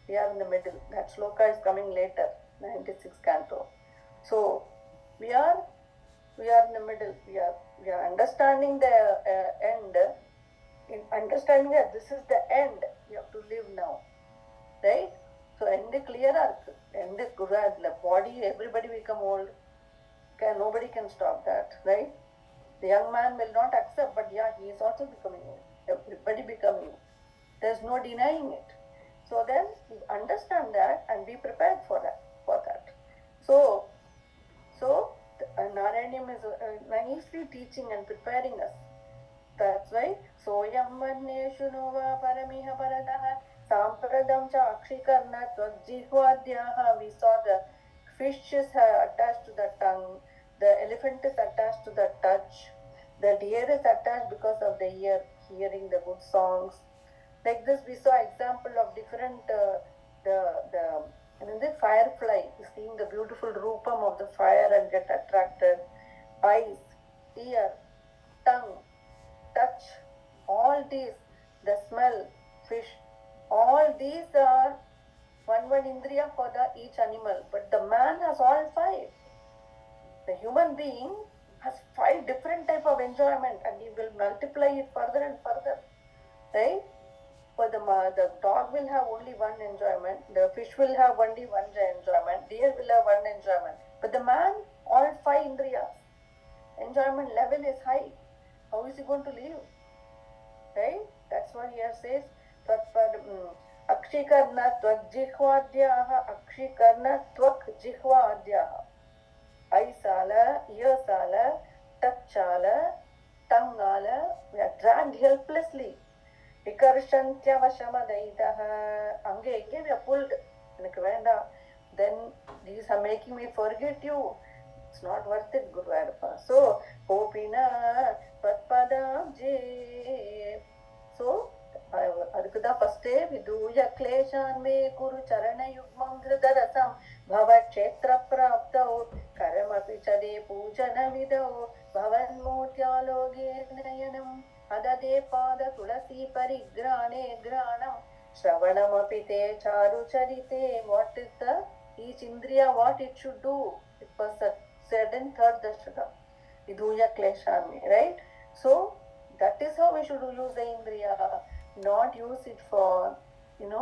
[SPEAKER 1] We are in the middle. That shloka is coming later, 96th canto. So we are in the middle. We are understanding the end. In understanding that this is the end, we have to live now, right? So end clear arku. End the body, everybody become old. Nobody can stop that, right? The young man will not accept, but yeah, he is also becoming old. Everybody becoming old. There is no denying it. So then we understand that and be prepared for that. So Narayaniam is nicely teaching and preparing us. That's why soyam varneshu nova paramiha paradaha sampradam cha akshikarna tvajjihvadyaha. We saw the fish is attached to the tongue, the elephant is attached to the touch, the deer is attached because of the ear, hearing the good songs. Like this, we saw example of different the firefly, seeing the beautiful roopam of the fire and get attracted. Eyes, ear, tongue, touch, all these, the smell, fish, all these are one indriya for each animal. But the man has all five. The human being has five different type of enjoyment, and he will multiply it further and further, right? For the dog will have only one enjoyment, the fish will have only one enjoyment, deer will have one enjoyment. But the man, all five indriyas, enjoyment level is high. How is he going to live? Right? That's what here says. Akshikarna tvajjihvadyaha, akshikarna tvakjihvadyaha. Eyesala, earsala, touchala, tonguala, we are dragged helplessly. Vikarshantyavaśamadaitaha. Ange we are pulled. Then these are making me forget you. It's not worth it, Guru Arpa. So, Popina Patpadamje. So, Adukada first day, Viduya Kleshan me Kuru Charana Yugmam Dhridarasam Bhava Kshetra Praptao Karamapi Chade Pujana Vidao Bhavan Mutyaloge Nayanam Adade Pada Tulasi Parigrane Granam Shravanamapi Te Charu Charite. What is each Indriya, what it should do? It was said in third Dashakam. vidhuya kleshami, right? So that is how we should use the indriya, not use it for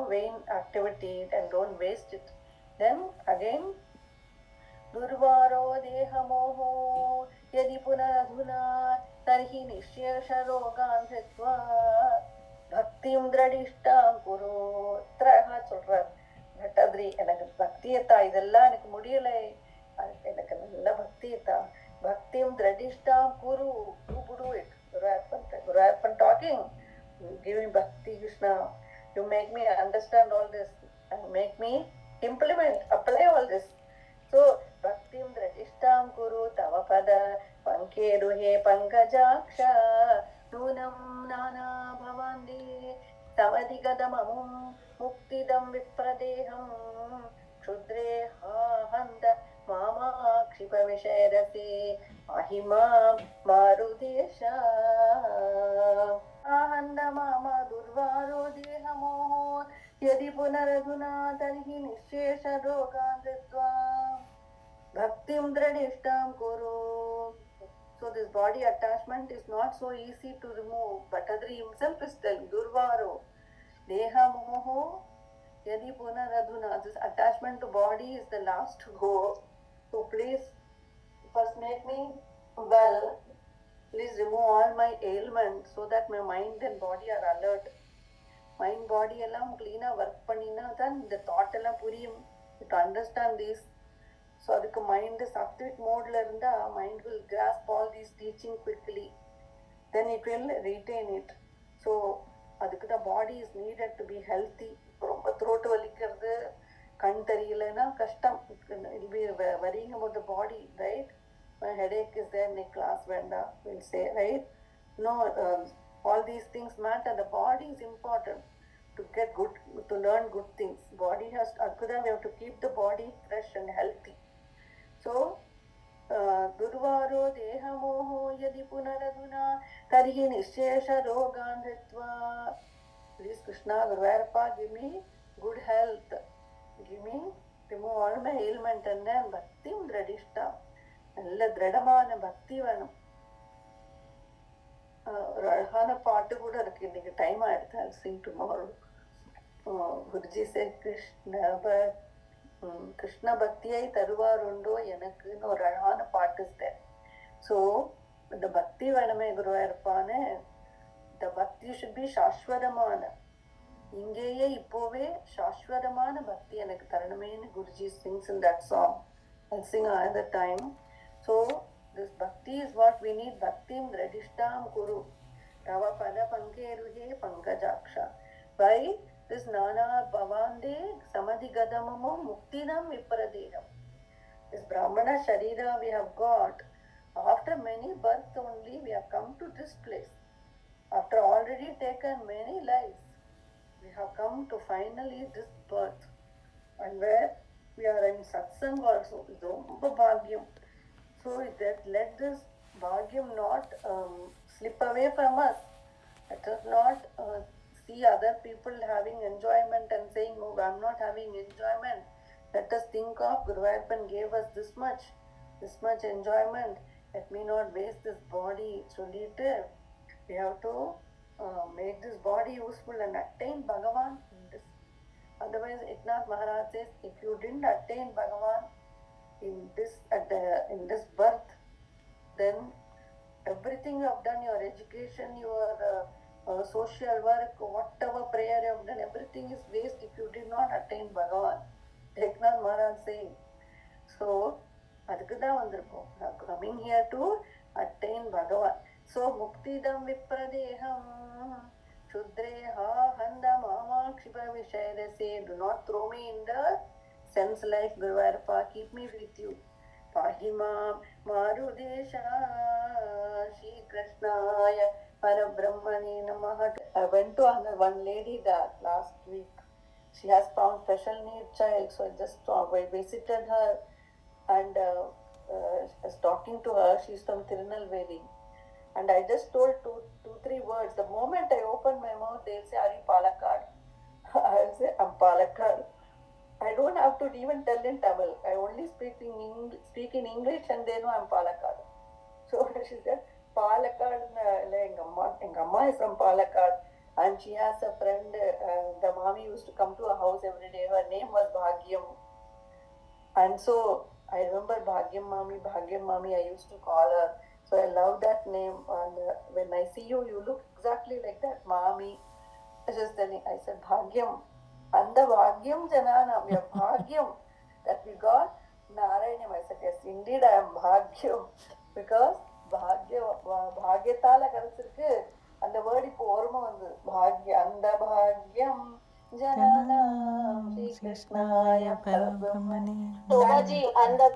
[SPEAKER 1] vain activity and don't waste it. Then again, durvaro dehamoho yadi punaradhuna tarhi nishyesharogan dhyatva bhaktim dradishtam kuru traha சொல்றார் பட்டதிரி. எனக்கு பக்தியத்தா, இதெல்லாம் எனக்கு முடியலை, எனக்கு நல்ல பக்தியத்தா, bhaktim dradishtam kuru, do it. Gururpan talking, give me bhakti Krishna, you make me understand all this and make me implement, apply all this. So bhaktim dradishtam kuru tava pada pankeruhe pankajaksha nunam nana bhavandi samadhigadamamum muktidam vipradeham kṣuttṛe handa māmākshipaviṣayrase ahimam marudesha ahanda mama durvaro dehamoho yadi punaradhuna tarhi nisyesha rogan dhyatva bhaktim dradishtam kuru. So this body attachment is not so easy to remove. Bhattadri himself is telling, durvaro dehamoho yadi punaradhuna. This attachment to body is the last to go. So please first make me well. Please remove all my ailments so that my mind and body are alert. Mind body எல்லாம் clean work பண்ணினா தான் இந்த thought எல்லாம் புரியும். To understand this. So அதுக்கு mind sattvic mode இருந்தா mind will grasp all these teaching quickly. Then it will retain it. So அதுக்கு the body is needed to be healthy. ரொம்ப throat வலிக்கிறது, கண் தெரியலனா கஷ்டம். It will be worrying about the body, right? My headache is there, next class venda, we'll say, right? No, all these things matter. The body is important to get good, to learn good things. Body has, we have to keep the body fresh and healthy. So, durvaro dehamoho yadi punaradhuna tarhi nisyesha rogan dhyatva. Please Krishna, Guruvayurappa, give me good health. Give me, remove all my ailment and then bhaktim dradishtam. நல்ல திடமான பக்தி வேணும். ஒரு அழகான பாட்டு கூட இருக்கு. இன்னைக்கு டைம் ஆயிடுது. I'll sing tomorrow. குருஜி சே கிருஷ்ண பக்தியை தருவாருண்டோ எனக்குன்னு ஒரு அழகான பாட்டு is. So இந்த பக்தி வேணுமே குருவாயிருப்பான்னு. இந்த பக்தி should be சாஸ்வதமான, இங்கேயே இப்போவே சாஸ்வதமான பக்தி எனக்கு தரணுமேன்னு Guruji sings in that song. I'll sing another time. So this bhakti is what we need. Bhaktim dradishtam kuru tava pada pankeruhe pankajaksha. By this nana bhavande samadhigadamamo muktinam vipradeham. This brahmana sharira we have got. After many births only we have come to this place. After already taken many lives, we have come to finally this birth. And where we are in satsang also. Romba bhagyam. So that let this bhagyam not slip away from us. Let us not see other people having enjoyment and saying, oh, I'm not having enjoyment. Let us think of Guruvayurpan gave us this much enjoyment. Let me not waste this body. So later we have to make this body useful and attain Bhagavan in this. Otherwise, Eknath Maharaj says, if you didn't attain Bhagavan in this birth, then everything you have done, your education, your social work, whatever prayer you have done, everything is waste if you did not attain Bhagavan. Eknath Maharaj saying. So, adukku da vandirukkom. Coming here to attain Bhagavan. So, muktidam vipradeham kṣuttṛe handa māmākshipaviṣayrase. Do not throw me in the sense life, Guruvayurappa. Keep me with you. Pahimam marudesha Shri Krishnāya Parabrahmane Namaha. I went to one lady that last week. She has found special need child, so I just visited her and was talking to her. She's from Tirunelveli. And I just told two, three words. The moment I open my mouth, they'll say, are you Palakkad? I'll say, I'm Palakkad. I don't have to even tell in Tamil. I only speak in English and they know I'm Palakkad. So I she said, Palakkad, Engamma is from Palakkad, and she has a friend, the mommy used to come to her house every day. Her name was Bhagyam. And so I remember Bhagyam Mami, I used to call her. So I love that name. And when I see you, you look exactly like that, Mami. I was just telling, I said, Bhagyam. Anda Bhagyam Jananam, we have Bhagyam that we got Narayana. I said, yes, indeed I am Bhagyam. Because Bhagyatala kadachirukku. And the word ipo orma vandu. Bhagya, anda Bhagyam Jananam Shri Krishnaya Parabrahmane.
[SPEAKER 2] Tomaji, and the